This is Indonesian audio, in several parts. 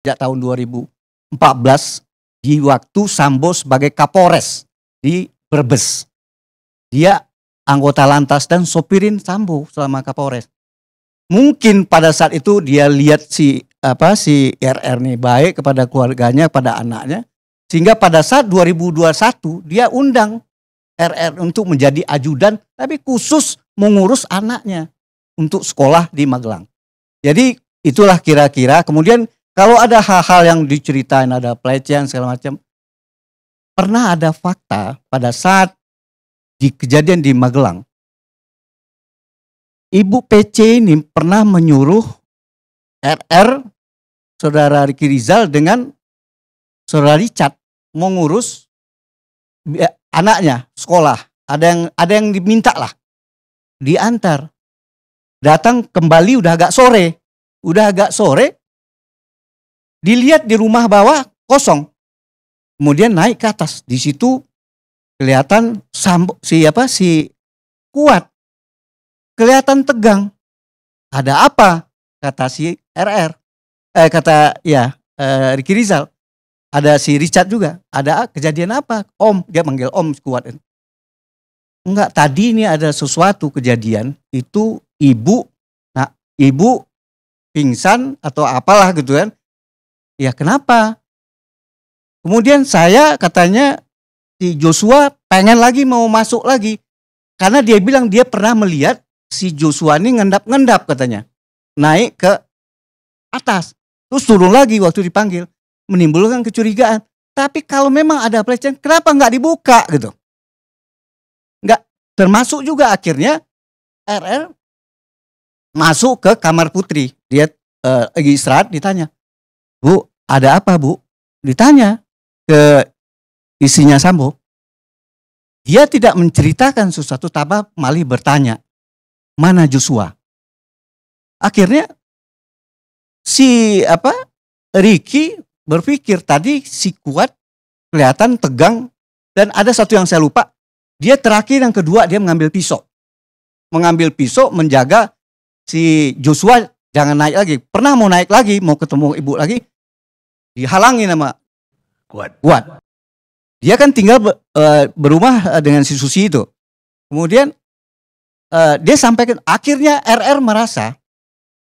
sejak tahun 2014 di waktu Sambo sebagai Kapolres di Brebes. Dia anggota lantas dan sopirin Sambo selama Kapolres. Mungkin pada saat itu dia lihat si RR nih baik kepada keluarganya, pada anaknya, sehingga pada saat 2021 dia undang RR untuk menjadi ajudan, tapi khusus mengurus anaknya untuk sekolah di Magelang. Jadi itulah kira-kira. Kemudian kalau ada hal-hal yang diceritain, ada pelecehan segala macam, pernah ada fakta pada saat di kejadian di Magelang, Ibu PC ini pernah menyuruh RR, saudara Ricky Rizal dengan saudara Richard mengurus anaknya sekolah. Ada yang diminta lah, diantar. Datang kembali udah agak sore, dilihat di rumah bawah kosong. Kemudian naik ke atas, di situ kelihatan si Kuat, kelihatan tegang. Ada apa? Kata si RR, Ricky Rizal. Ada si Richard juga. Ada kejadian apa? Om, dia manggil Om Kuat. Enggak, tadi ini ada sesuatu kejadian, itu ibu pingsan atau apalah gitu kan. Ya kenapa? Kemudian saya katanya si Joshua pengen lagi mau masuk lagi. Karena dia bilang dia pernah melihat si Joshua ini ngendap-ngendap katanya. Naik ke atas. Terus turun lagi waktu dipanggil. Menimbulkan kecurigaan. Tapi kalau memang ada pelecehan, kenapa nggak dibuka gitu? Nggak, termasuk juga akhirnya RR masuk ke kamar Putri. Dia lagi istirahat, ditanya, Bu, ada apa Bu? Ditanya ke istrinya Sambo. Dia tidak menceritakan sesuatu, tapi malah bertanya, mana Joshua? Akhirnya si Ricky berpikir tadi si Kuat kelihatan tegang, dan ada satu yang saya lupa. Dia terakhir yang kedua dia mengambil pisau. Menjaga si Joshua jangan naik lagi. Pernah mau naik lagi, mau ketemu ibu lagi, dihalangi nama Kuat. Dia kan tinggal berumah dengan si Susi itu. Kemudian dia sampaikan, akhirnya RR merasa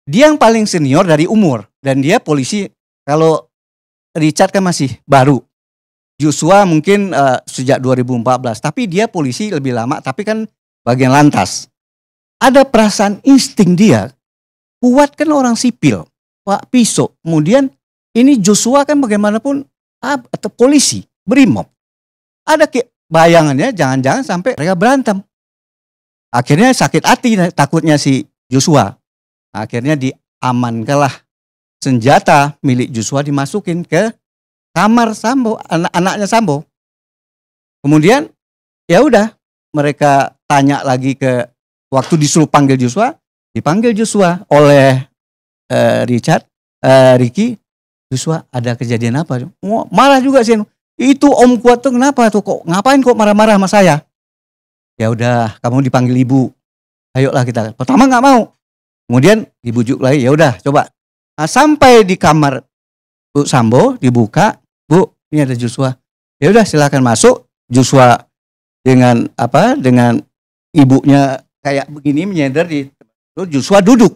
dia yang paling senior dari umur, dan dia polisi. Kalau Richard kan masih baru, Joshua mungkin sejak 2014, tapi dia polisi lebih lama, tapi kan bagian lantas. Ada perasaan insting dia. Kuat kan orang sipil, Pak pisau. Kemudian ini Joshua kan bagaimanapun atau polisi, BRIMOB. Ada bayangannya jangan-jangan sampai mereka berantem. Akhirnya sakit hati takutnya si Joshua. Akhirnya diamankanlah senjata milik Joshua, dimasukin ke kamar Sambo, anaknya Sambo. Kemudian ya udah, mereka tanya lagi ke waktu disuruh panggil Joshua, dipanggil Joshua oleh Ricky. Joshua, ada kejadian apa? Marah juga sih. Itu Om Kuat tuh kenapa tuh, kok ngapain kok marah-marah sama saya? Ya udah, kamu dipanggil ibu. Ayolah kita. Pertama nggak mau. Kemudian dibujuk lagi, ya udah coba. Nah, sampai di kamar Bu Sambo dibuka, Bu, ini ada Joshua. Ya udah silakan masuk. Joshua dengan ibunya kayak begini menyender di. Joshua duduk.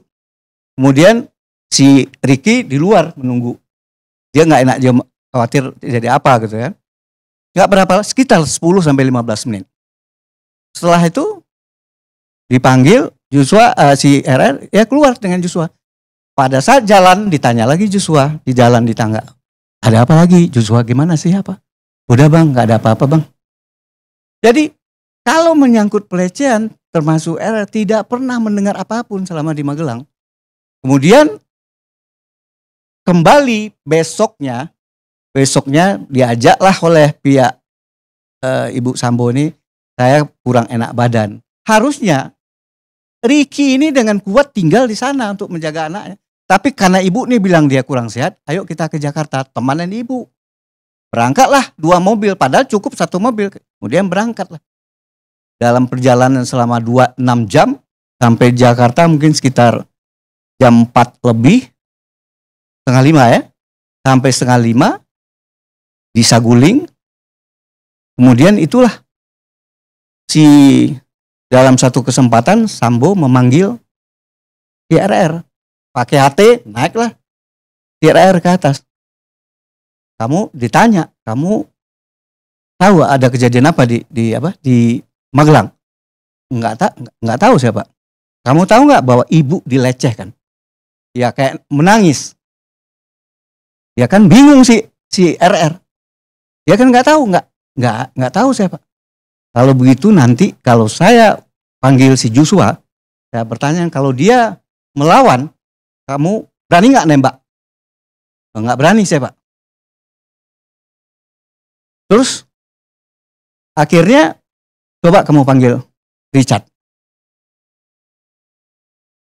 Kemudian si Ricky di luar menunggu. Dia nggak enak, dia khawatir jadi apa gitu kan. Nggak berapa, sekitar 10 sampai 15 menit. Setelah itu dipanggil Joshua, si RR ya keluar dengan Joshua. Pada saat jalan ditanya lagi Joshua, di jalan di tangga. Ada apa lagi? Joshua gimana sih apa? Udah Bang, nggak ada apa-apa Bang. Jadi kalau menyangkut pelecehan, termasuk RR tidak pernah mendengar apapun selama di Magelang. Kemudian kembali besoknya diajaklah oleh pihak Ibu Sambo ini, saya kurang enak badan. Harusnya Ricky ini dengan Kuat tinggal di sana untuk menjaga anaknya. Tapi karena ibu nih bilang dia kurang sehat, ayo kita ke Jakarta, temanin ibu. Berangkatlah 2 mobil, padahal cukup 1 mobil. Kemudian berangkatlah. Dalam perjalanan selama 6 jam, sampai Jakarta mungkin sekitar jam 4 lebih, setengah 5 ya. sampai 4:30 di Saguling. Kemudian itulah dalam satu kesempatan Sambo memanggil IRR. Pakai HT, naiklah IRR ke atas. Kamu ditanya, kamu tahu ada kejadian apa di Magelang? Enggak tahu siapa. Kamu tahu nggak bahwa ibu dilecehkan? Ya kayak menangis. Ya kan bingung si RR. Dia kan nggak tahu siapa. Kalau begitu nanti kalau saya panggil si Joshua, saya bertanya kalau dia melawan, kamu berani nggak nembak? Nggak berani saya Pak. Terus akhirnya coba kamu panggil Richard.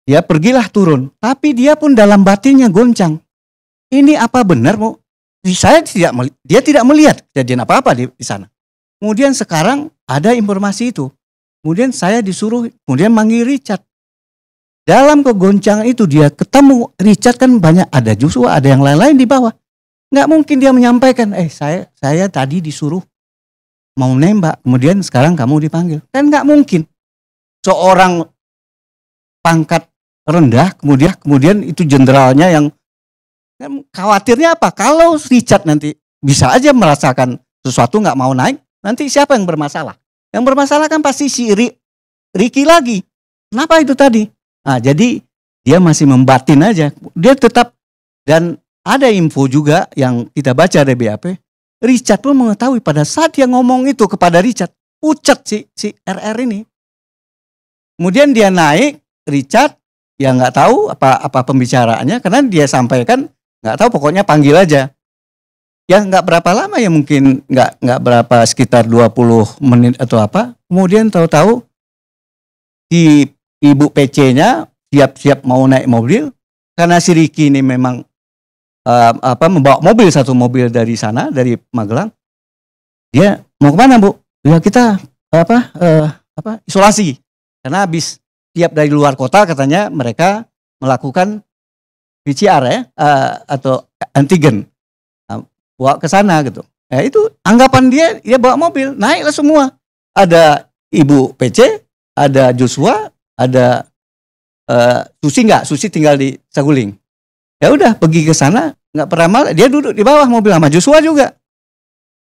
Ya pergilah turun, tapi dia pun dalam batinnya goncang. Ini apa benar mau? Dia tidak melihat kejadian apa-apa di sana. Kemudian sekarang ada informasi itu. Kemudian saya disuruh kemudian manggil Richard. Dalam kegoncangan itu dia ketemu Richard kan banyak, ada Joshua, ada yang lain-lain di bawah. Nggak mungkin dia menyampaikan, saya tadi disuruh mau nembak, kemudian sekarang kamu dipanggil. Kan nggak mungkin. Seorang pangkat rendah, kemudian itu jenderalnya yang khawatirnya apa? Kalau Richard nanti bisa aja merasakan sesuatu nggak mau naik, nanti siapa yang bermasalah? Yang bermasalah kan pasti si Ricky lagi. Kenapa itu tadi? Nah, jadi dia masih membatin aja. Dia tetap, dan ada info juga yang kita baca dari BAP. Richard pun mengetahui pada saat dia ngomong itu kepada Richard, pucat si RR ini. Kemudian dia naik, Richard yang nggak tahu apa pembicaraannya karena dia sampaikan nggak tahu, pokoknya panggil aja. Ya nggak berapa lama ya, mungkin nggak berapa, sekitar 20 menit atau apa. Kemudian tahu-tahu di ibu PC-nya siap-siap mau naik mobil karena si Ricky ini memang membawa satu mobil dari sana, dari Magelang. Dia mau kemana Bu? Ya kita isolasi karena habis tiap dari luar kota katanya mereka melakukan PCR ya, atau antigen, bawa ke sana gitu. Itu anggapan dia bawa mobil, naiklah semua. Ada Ibu PC, ada Joshua, ada Susi tinggal di Saguling. Ya udah pergi ke sana, nggak pernah malah, dia duduk di bawah mobil sama Joshua juga.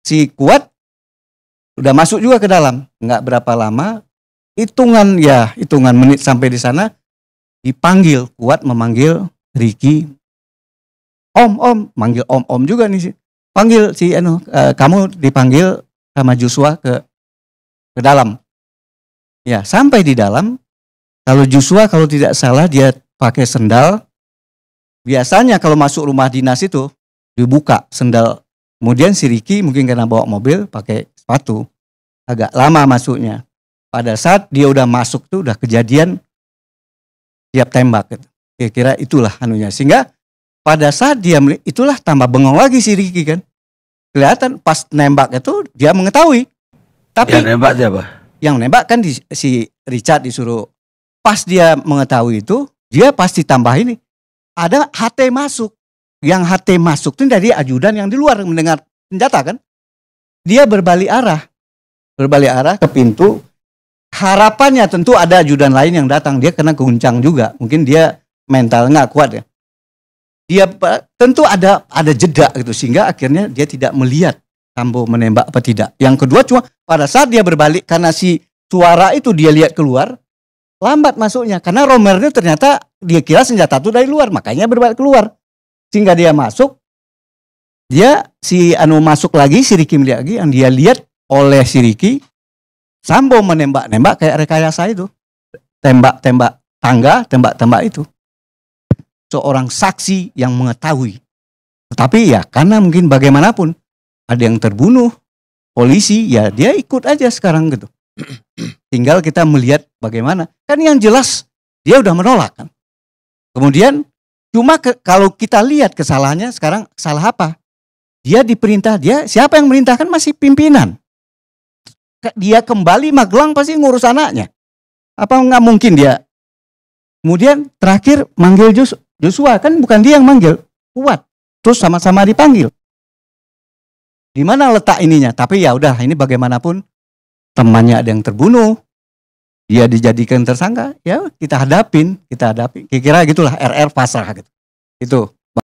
Si Kuat udah masuk juga ke dalam, nggak berapa lama, hitungan menit sampai di sana, dipanggil, Kuat memanggil Ricky, Om, manggil Om juga nih sih. Panggil kamu dipanggil sama Joshua ke dalam. Ya, sampai di dalam, kalau Joshua kalau tidak salah dia pakai sendal. Biasanya kalau masuk rumah dinas itu dibuka sendal. Kemudian si Ricky mungkin karena bawa mobil pakai sepatu. Agak lama masuknya. Pada saat dia udah masuk tuh udah kejadian siap tembak gitu. Kira-kira itulah anunya. Sehingga pada saat dia itulah tambah bengong lagi si Ricky kan. Kelihatan pas nembak itu dia mengetahui. Tapi yang nembak siapa? Yang nembak kan si Richard disuruh. Pas dia mengetahui itu, dia pasti tambah ini. Ada HT masuk. Yang HT masuk itu dari ajudan yang di luar mendengar senjata kan. Dia berbalik arah ke pintu. Harapannya tentu ada ajudan lain yang datang. Dia kena guncang juga. Mungkin dia mental nggak kuat ya. Dia tentu ada jeda gitu, sehingga akhirnya dia tidak melihat Sambo menembak apa tidak. Yang kedua cuma pada saat dia berbalik, karena si suara itu dia lihat keluar, lambat masuknya. Karena Romer itu ternyata dia kira senjata itu dari luar, makanya berbalik keluar. Sehingga dia masuk, masuk lagi, si Ricky melihat lagi, yang dia lihat oleh si Ricky, Sambo menembak kayak rekayasa itu. Tembak tangga, tembak itu. Seorang saksi yang mengetahui. Tetapi ya karena mungkin bagaimanapun ada yang terbunuh, polisi, ya dia ikut aja sekarang gitu. Tinggal kita melihat bagaimana. Kan yang jelas dia udah menolak kan. Kemudian cuma kalau kita lihat kesalahannya sekarang, salah apa? Dia diperintah, siapa yang merintahkan? Masih pimpinan. Dia kembali Magelang pasti ngurus anaknya. Apa nggak mungkin dia? Kemudian terakhir manggil Joshua, kan bukan dia yang manggil, Kuat. terus sama-sama dipanggil. Di mana letak ininya? Tapi ya udah, ini bagaimanapun temannya ada yang terbunuh, dia dijadikan tersangka, ya kita hadapin. Kira-kira gitulah, RR pasrah gitu. Itu.